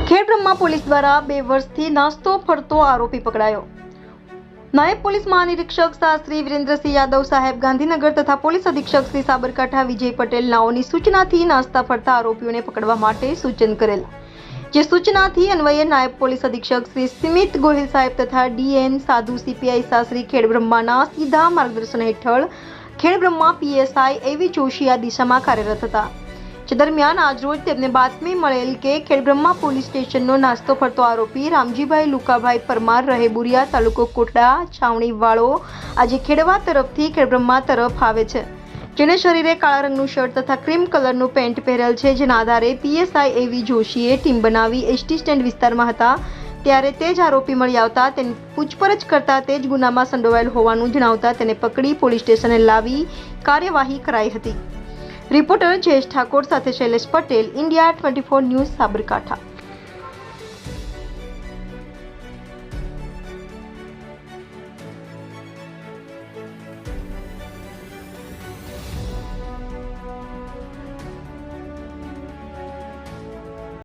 Khedbrahma police દ્વારા 2 વર્ષથી નાસ્તો ફરતો આરોપી પકડાયો। નાયબ પોલીસ મહાનિરીક્ષક શ્રી વિરેન્દ્રસિંહ યાદવ સાહેબ ગાંધીનગર તથા પોલીસ અધિક્ષક શ્રી સાબરકાંઠા વિજય પટેલ નાઓની સૂચનાથી નાસ્તા ફરતા આરોપીઓને પકડવા માટે સૂચન કરેલ। જે સૂચનાથી અન્વયે નાયબ પોલીસ અધિક્ષક શ્રી સ્મિત ગોહિલ સાહેબ તથા ડીએન સાધુ સીપીઆઈ શાસ્ત્રી ખેડબ્રહ્માના સીધા માર્ગદર્શન હેઠળ ખેડબ્રહ્મા પીએસઆઈ એવી જોશી આ દિશામાં કાર્યરત હતા। જે દરમિયાન આજરોજ તેમને બાતમી મળેલ કે ખેડબ્રહ્મા પોલીસ સ્ટેશનનો નાસ્તો ફરતો આરોપી રામજીભાઈ લુકાભાઈ પરમાર રહે બુરિયા તાલુકો કોટડા છાવણી વાળો આજે ખેડવા તરફથી ખેડબ્રહ્મા તરફ આવે છે। જેને શરીરે કાળા રંગનું શર્ટ તથા ક્રીમ કલરનું પેન્ટ પહેરેલ છે। જેના આધારે પીએસઆઈ એવી જોશીએ ટીમ બનાવી એસટી સ્ટેન્ડ વિસ્તારમાં હતા ત્યારે તે જ આરોપી મળી આવતા તેની પૂછપરછ કરતા તે જ ગુનામાં સંડોવાયેલ હોવાનું જણાવતા તેને પકડી પોલીસ સ્ટેશને લાવી કાર્યવાહી કરાઈ હતી। રિપોર્ટર જયેશ ઠાકોર સાથે શૈલેષ પટેલ, ઇન્ડિયા 24 ન્યૂઝ, સાબરકાંઠા।